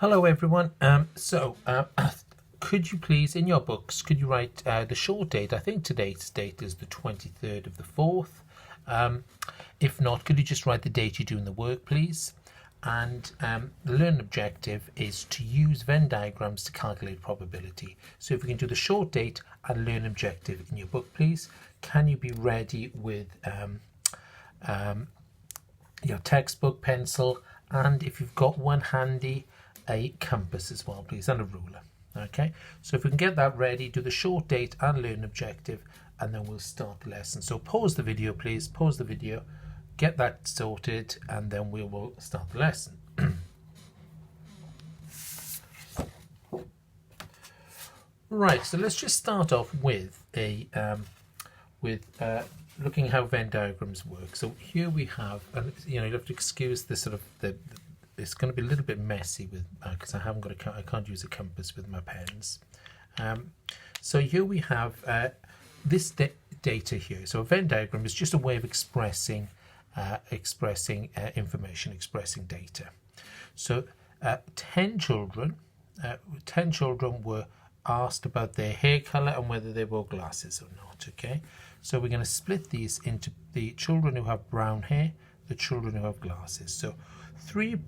Hello everyone. Could you please, in your books, could you write the short date? I think today's date is the 23rd of the 4th. If not, could you just write the date you're doing the work, please? And the learning objective is to use Venn diagrams to calculate probability. So if we can do the short date and learning objective in your book, please. Can you be ready with your textbook, pencil, and if you've got one handy, a compass as well, please, and a ruler. Okay, so if we can get that ready, do the short date and learn objective, and then we'll start the lesson. So pause the video, please, pause the video, get that sorted, and then we will start the lesson. Right, so let's just start off with looking how Venn diagrams work. So here we have, and you have to excuse the sort of it's going to be a little bit messy with because I can't use a compass with my pens. So here we have this data here. So a Venn diagram is just a way of expressing information, expressing data. So 10 children were asked about their hair color and whether they wore glasses or not. Okay, so we're going to split these into the children who have brown hair, the children who have glasses. So three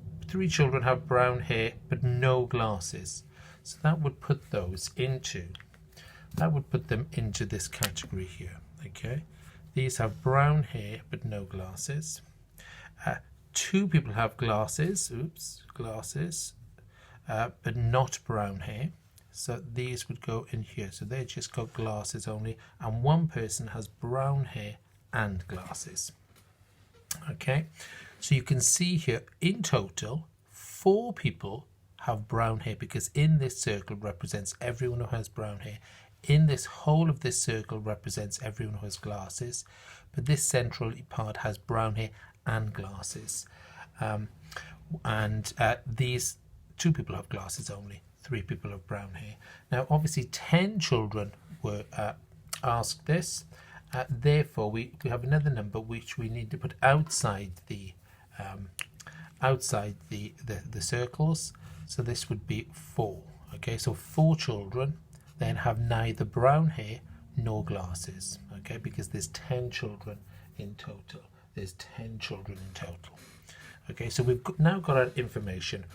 children have brown hair but no glasses, so that would put them into this category here. Okay, these have brown hair but no glasses. Two people have glasses, but not brown hair, so these would go in here. So they just got glasses only, and one person has brown hair and glasses. Okay, so you can see here in total 4 people have brown hair, because in this circle represents everyone who has brown hair. In this whole of this circle represents everyone who has glasses, but this central part has brown hair and glasses. These 2 people have glasses only, 3 people have brown hair. Now obviously 10 children were asked this. Therefore, we have another number which we need to put outside the circles. So this would be 4. Okay, so 4 children then have neither brown hair nor glasses. Okay, because there's 10 children in total. Okay, so we've now got our information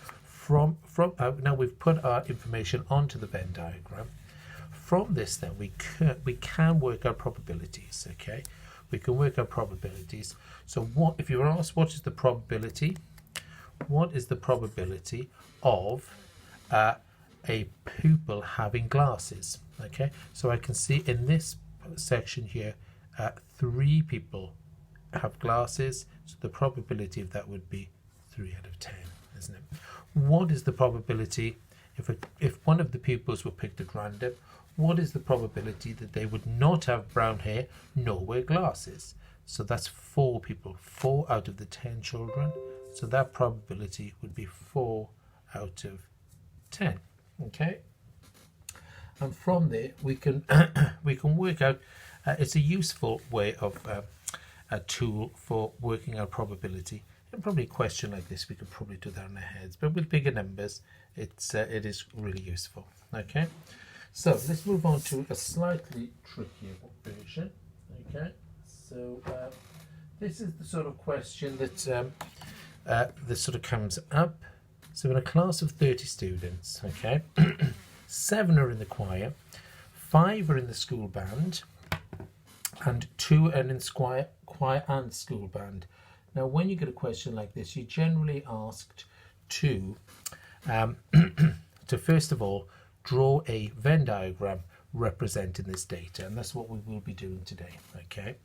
now we've put our information onto the Venn diagram. From this, then we can work out probabilities. Okay, we can work out probabilities. So what if you were asked what is the probability? What is the probability of a pupil having glasses? Okay, so I can see in this section here 3 people have glasses, so the probability of that would be 3 out of 10, isn't it? What is the probability if one of the pupils were picked at random? What is the probability that they would not have brown hair nor wear glasses? So that's 4 people, 4 out of the 10 children. So that probability would be 4 out of 10. Okay, and from there we can work out. It's a useful way of a tool for working out probability. And probably a question like this we could probably do that in our heads, but with bigger numbers it is really useful. Okay, so let's move on to a slightly trickier version. Okay, so this is the sort of question that sort of comes up. So in a class of 30 students, okay, 7 are in the choir, 5 are in the school band, and 2 are in choir and school band. Now when you get a question like this, you're generally asked to first of all draw a Venn diagram representing this data, and that's what we will be doing today. Okay,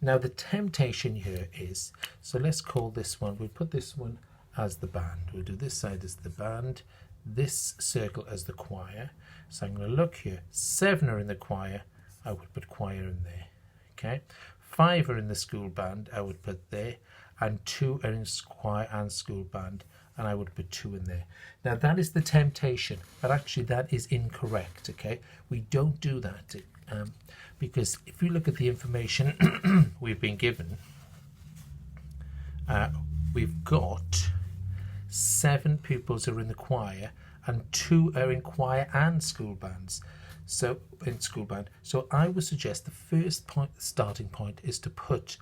now the temptation here is, so let's call this one, we'll put this one as the band, we'll do this side as the band, this circle as the choir. So I'm going to look here, 7 are in the choir, I would put choir in there. Okay, 5 are in the school band, I would put there, and 2 are in choir and school band, and I would put 2 in there. Now that is the temptation, but actually that is incorrect. Okay, we don't do that because if you look at the information we've been given, we've got 7 pupils are in the choir and 2 are in choir and school bands. So in school band. So I would suggest the first starting point is to put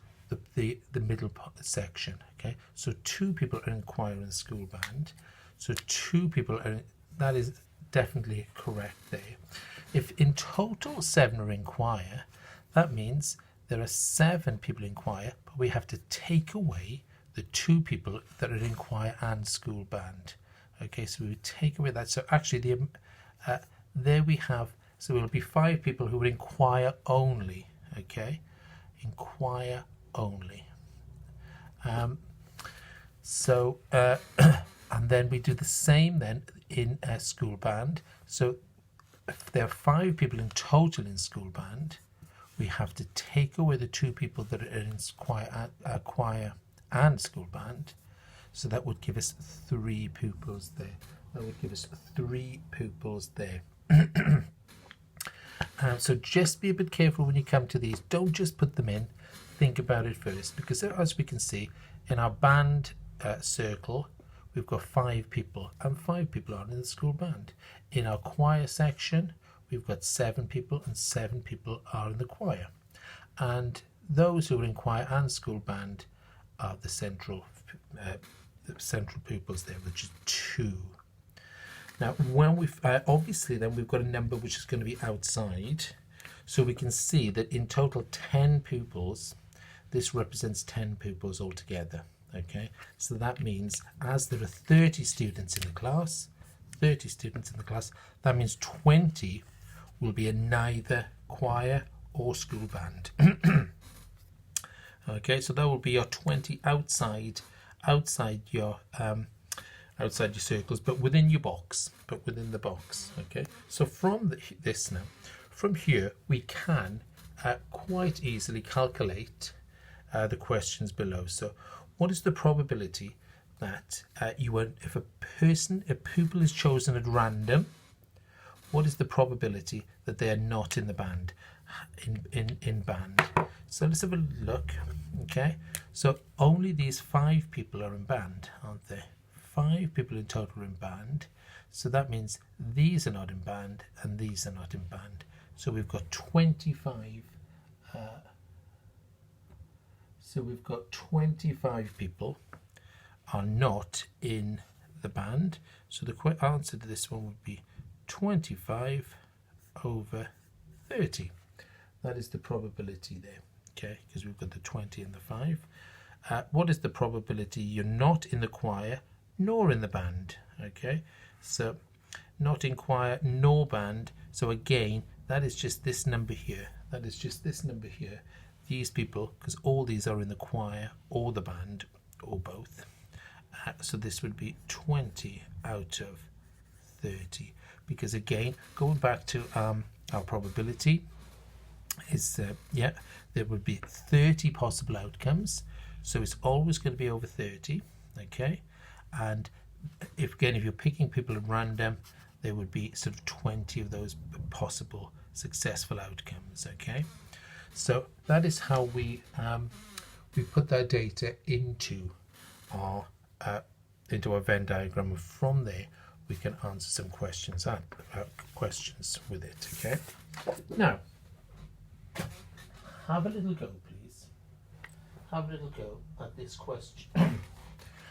the middle section. Okay, so 2 people are in choir and school band. So 2 people are in, that is definitely correct there. If in total 7 are in choir, that means there are 7 people in choir, but we have to take away the 2 people that are in choir and school band. Okay, so we would take away that. So actually, there we have. So it will be 5 people who are in choir only. Okay, in choir only. And then we do the same then in a school band. So if there are 5 people in total in school band, we have to take away the 2 people that are in choir and school band. So that would give us 3 pupils there. That would give us 3 pupils there. So just be a bit careful when you come to these. Don't just put them in. Think about it first, because as we can see in our band circle, we've got 5 people, and 5 people are in the school band. In our choir section, we've got 7 people, and 7 people are in the choir. And those who are in choir and school band are the central pupils there, which is 2. Now, when we've obviously then we've got a number which is going to be outside, so we can see that in total 10 pupils. This represents 10 pupils altogether. Okay, so that means as there are 30 students in the class, that means 20 will be in neither choir or school band. Okay, so that will be your 20 outside your circles, but within your box, within the box. Okay, so from this now, from here we can quite easily calculate the questions below. So what is the probability that if a pupil is chosen at random, what is the probability that they are not in the band, in band? So let's have a look. Okay, so only these 5 people are in band, aren't they? 5 people in total are in band. So that means these are not in band and these are not in band. So we've got 25. So we've got 25 people are not in the band. So the answer to this one would be 25 over 30. That is the probability there, okay, because we've got the 20 and the 5. What is the probability you're not in the choir nor in the band? Okay, so not in choir nor band. So again, that is just this number here. That is just this number here. These people, because all these are in the choir or the band or both. So this would be 20 out of 30. Because again, going back to our probability, is there would be 30 possible outcomes. So it's always going to be over 30. Okay, and if you're picking people at random, there would be sort of 20 of those possible successful outcomes. Okay, so that is how we put that data into our Venn diagram, and from there we can answer some questions with it. Okay, now have a little go, please. Have a little go at this question.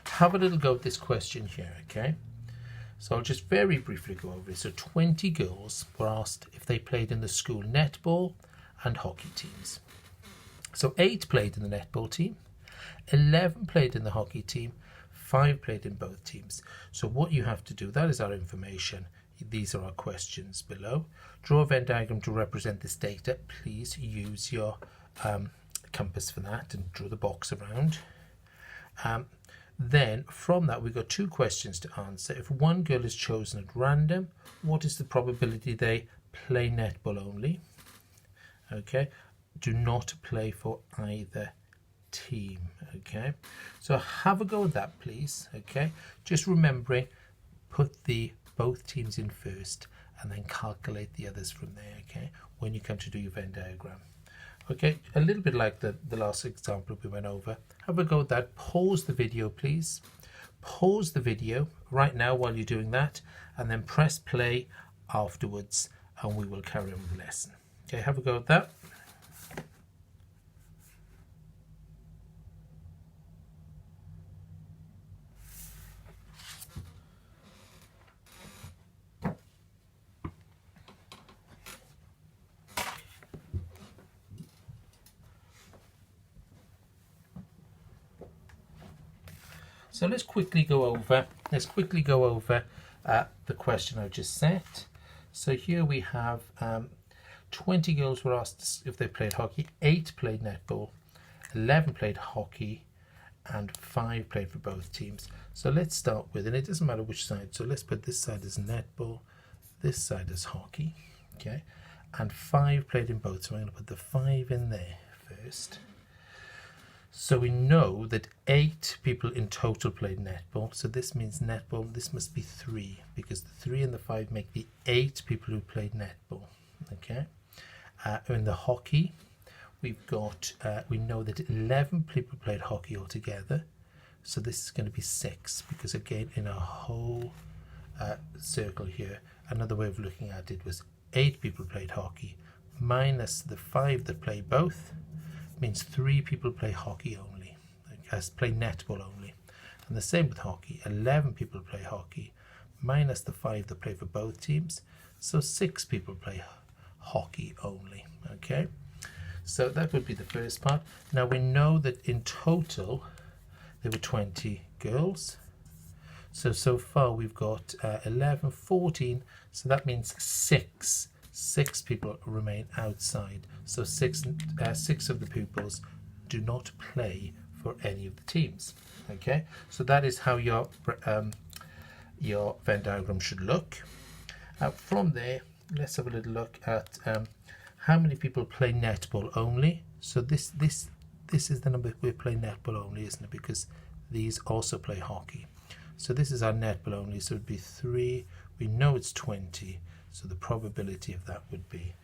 Have a little go at this question here. Okay, so I'll just very briefly go over it. So 20 girls were asked if they played in the school netball and hockey teams. So 8 played in the netball team, 11 played in the hockey team, 5 played in both teams. So what you have to do, that is our information. These are our questions below. Draw a Venn diagram to represent this data. Please use your compass for that and draw the box around. Then from that we've got 2 questions to answer. If one girl is chosen at random, what is the probability they play netball only? Okay, do not play for either team. Okay, so have a go at that, please. Okay, just remembering, put both teams in first and then calculate the others from there. Okay, when you come to do your Venn diagram. Okay, a little bit like the last example we went over. Have a go at that. Pause the video, please. pause the video right now while you're doing that, and then press play afterwards, and we will carry on with the lesson. Okay, have a go at that. So let's quickly go over the question I just set. So here we have 20 girls were asked if they played hockey, 8 played netball, 11 played hockey, and 5 played for both teams. So let's start with, and it doesn't matter which side, so let's put this side as netball, this side as hockey, okay, and 5 played in both, so I'm going to put the 5 in there first. So we know that 8 people in total played netball. So this means netball, this must be 3, because the 3 and the 5 make the 8 people who played netball. Okay. In the hockey, we've got, we know that 11 people played hockey altogether. So this is going to be 6, because again, in our whole circle here, another way of looking at it was 8 people played hockey minus the 5 that play both. Means 3 people play hockey only, play netball only. And the same with hockey, 11 people play hockey minus the 5 that play for both teams, so 6 people play hockey only. Okay, so that would be the first part. Now we know that in total there were 20 girls, so far we've got 11, 14, so that means 6 people remain outside. So 6 of the pupils do not play for any of the teams. Okay, so that is how your Venn diagram should look. From there, let's have a little look at how many people play netball only. So this is the number we play netball only, isn't it? Because these also play hockey. So this is our netball only. So it would be 3. We know it's 20. So the probability of that would be,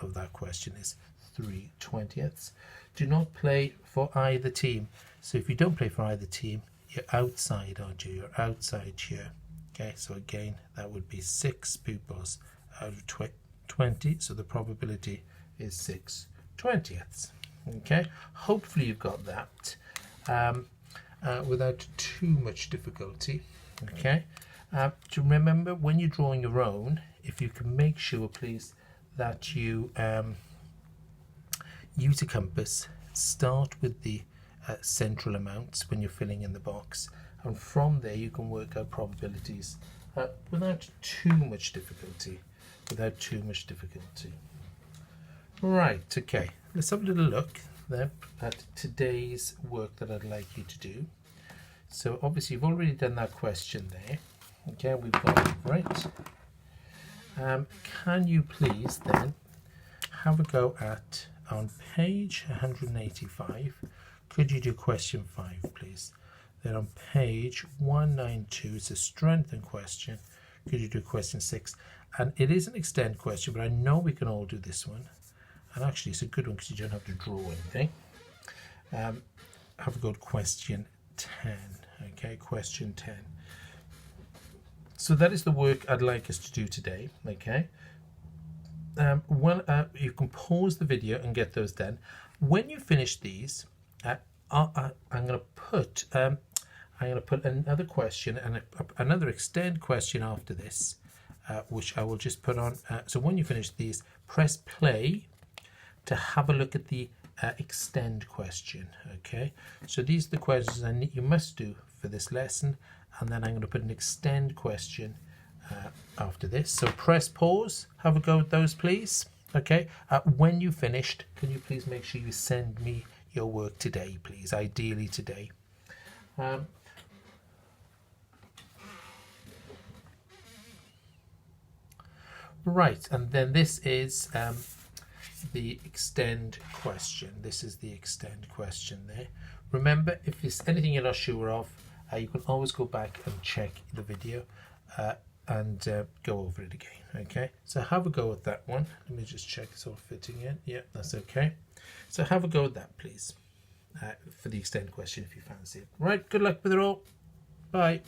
of that question is 3/20. Do not play for either team. So if you don't play for either team, you're outside, aren't you? You're outside here. Okay, so again, that would be 6 pupils out of 20. So the probability is 6/20. Okay, hopefully you've got that without too much difficulty. Okay, to remember when you're drawing your own, if you can make sure, please, that you use a compass, start with the central amounts when you're filling in the box, and from there you can work out probabilities without too much difficulty. Right, okay, let's have a little look there at today's work that I'd like you to do. So obviously you've already done that question there. Okay, we've got it right. Can you please then have a go at, on page 185, could you do question 5, please? Then on page 192, it's a strengthen question. Could you do question 6? And it is an extend question, but I know we can all do this one. And actually, it's a good one because you don't have to draw anything. Have a go at question 10. Okay, question 10. So that is the work I'd like us to do today. Okay. You can pause the video and get those done. When you finish these, I'm going to put another question and another extend question after this, which I will just put on. So when you finish these, press play to have a look at the extend question. Okay. So these are the questions you must do for this lesson. And then I'm going to put an extend question after this. So press pause, have a go at those, please. Okay, when you finished, can you please make sure you send me your work today, please, ideally today. Right, and then this is the extend question. This is the extend question there. Remember, if there's anything you're not sure of, you can always go back and check the video and go over it again. Okay, so have a go at that one. Let me just check it's all fitting in. Yeah, that's okay. So have a go at that, please, for the extend question if you fancy it. Right, good luck with it all. Bye.